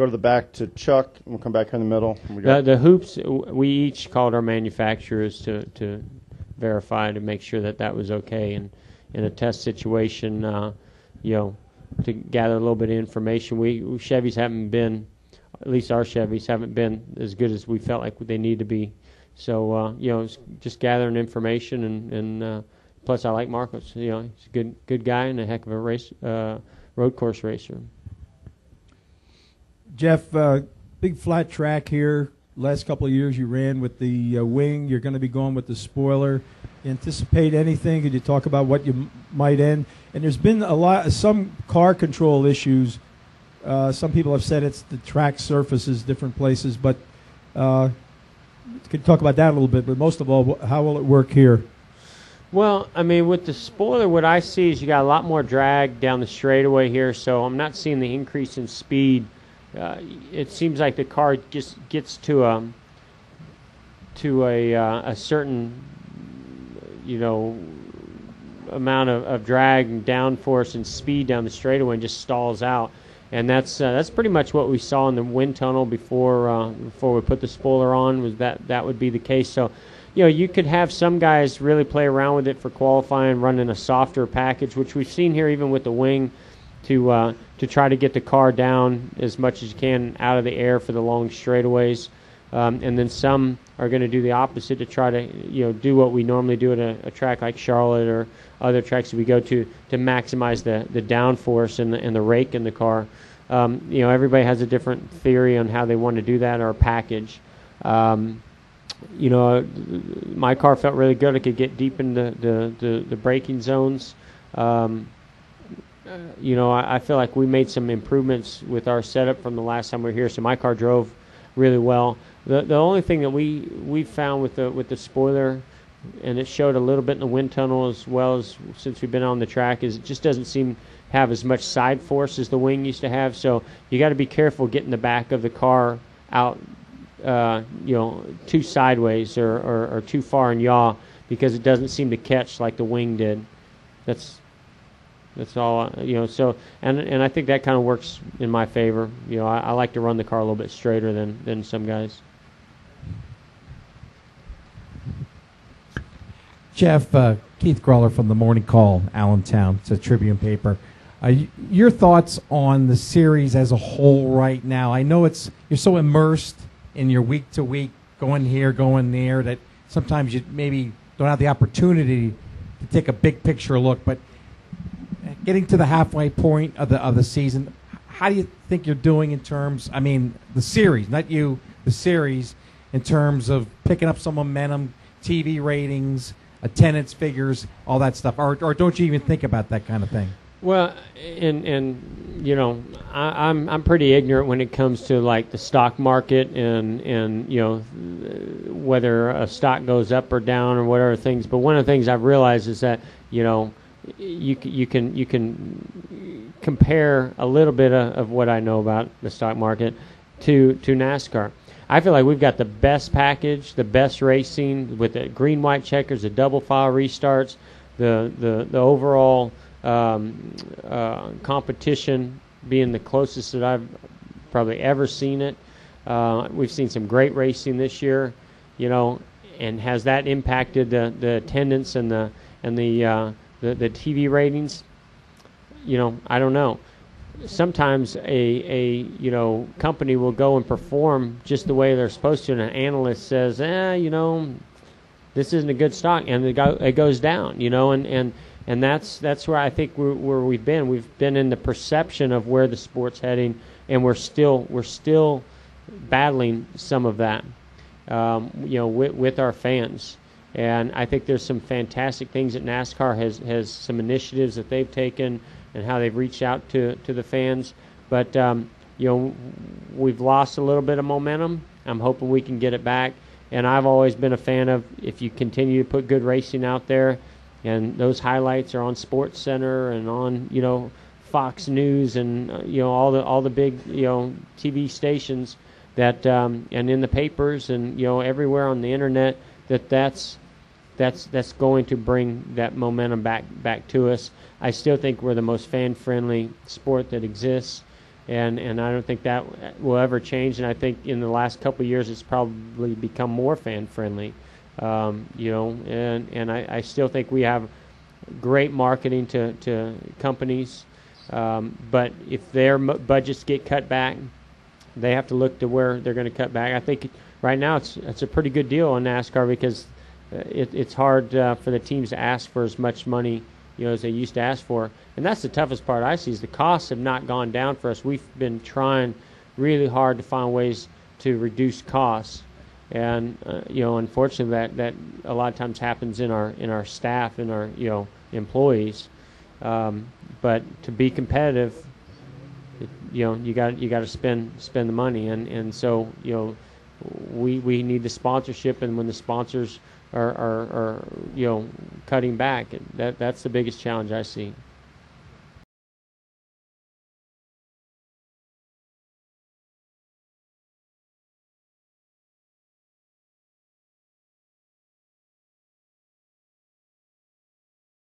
go to the back to Chuck, and we'll come back here in the middle. The hoops, we each called our manufacturers to verify to make sure that was okay. And in a test situation, to gather a little bit of information. Chevys haven't been, at least our Chevys haven't been as good as we felt like they need to be. So, just gathering information and plus I like Marcos. He's a good guy and a heck of a road course racer. Jeff, big flat track here. Last couple of years you ran with the wing. You're going to be going with the spoiler. Anticipate anything? Could you talk about what you might end? And there's been some car control issues. Some people have said it's the track surfaces, different places. But could you talk about that a little bit? But most of all, how will it work here? Well, I mean, with the spoiler, what I see is you got a lot more drag down the straightaway here, so I'm not seeing the increase in speed. It seems like the car just gets to a certain amount of drag and downforce and speed down the straightaway and just stalls out. And that's pretty much what we saw in the wind tunnel before we put the spoiler on. Was that would be the case. So, you could have some guys really play around with it for qualifying, running a softer package, which we've seen here even with the wing, to try to get the car down as much as you can out of the air for the long straightaways. And then some are going to do the opposite to try to do what we normally do at a track like Charlotte or other tracks that we go to maximize the downforce and the rake in the car. Everybody has a different theory on how they want to do that or package. My car felt really good. I could get deep in the braking zones. I feel like we made some improvements with our setup from the last time we were here. So my car drove really well. The only thing that we found with the spoiler, and it showed a little bit in the wind tunnel as well as since we've been on the track, is it just doesn't seem have as much side force as the wing used to have. So you got to be careful getting the back of the car out, too sideways or too far in yaw, because it doesn't seem to catch like the wing did. That's all. So and I think that kind of works in my favor. I like to run the car a little bit straighter than some guys. Jeff, Keith Grawler from the Morning Call, Allentown. It's a Tribune paper. Your thoughts on the series as a whole right now? I know you're so immersed in your week to week, going here, going there, that sometimes you maybe don't have the opportunity to take a big picture look. But getting to the halfway point of the season, how do you think you're doing in terms? I mean, the series, not you, the series, in terms of picking up some momentum, TV ratings, attendance figures, all that stuff, or don't you even think about that kind of thing? Well, I'm pretty ignorant when it comes to like the stock market and whether a stock goes up or down or whatever things. But one of the things I've realized is that you can compare a little bit of what I know about the stock market to NASCAR. I feel like we've got the best package, the best racing with the green, white checkers, the double file restarts, the overall competition being the closest that I've probably ever seen it. We've seen some great racing this year, and has that impacted the attendance and the TV ratings? I don't know. Sometimes a company will go and perform just the way they're supposed to, and an analyst says, this isn't a good stock, and it goes down, and that's where I think where we've been. We've been in the perception of where the sport's heading, and we're still battling some of that, with our fans. And I think there's some fantastic things that NASCAR has some initiatives that they've taken and how they've reached out to the fans. But, we've lost a little bit of momentum. I'm hoping we can get it back. And I've always been a fan of, if you continue to put good racing out there, and those highlights are on Sports Center and on, Fox News and, all the big, TV stations that, and in the papers and, everywhere on the internet, that's going to bring that momentum back to us. I still think we're the most fan-friendly sport that exists, and I don't think that will ever change. And I think in the last couple of years, it's probably become more fan friendly. And I still think we have great marketing to companies, but if their budgets get cut back, they have to look to where they're going to cut back. I think right now it's a pretty good deal on NASCAR because it's hard for the teams to ask for as much money, as they used to ask for. And that's the toughest part I see is the costs have not gone down for us. We've been trying really hard to find ways to reduce costs. And unfortunately, that a lot of times happens in our staff and our employees. But to be competitive, you got to spend the money, and so we need the sponsorship, and when the sponsors are cutting back, that's the biggest challenge I see.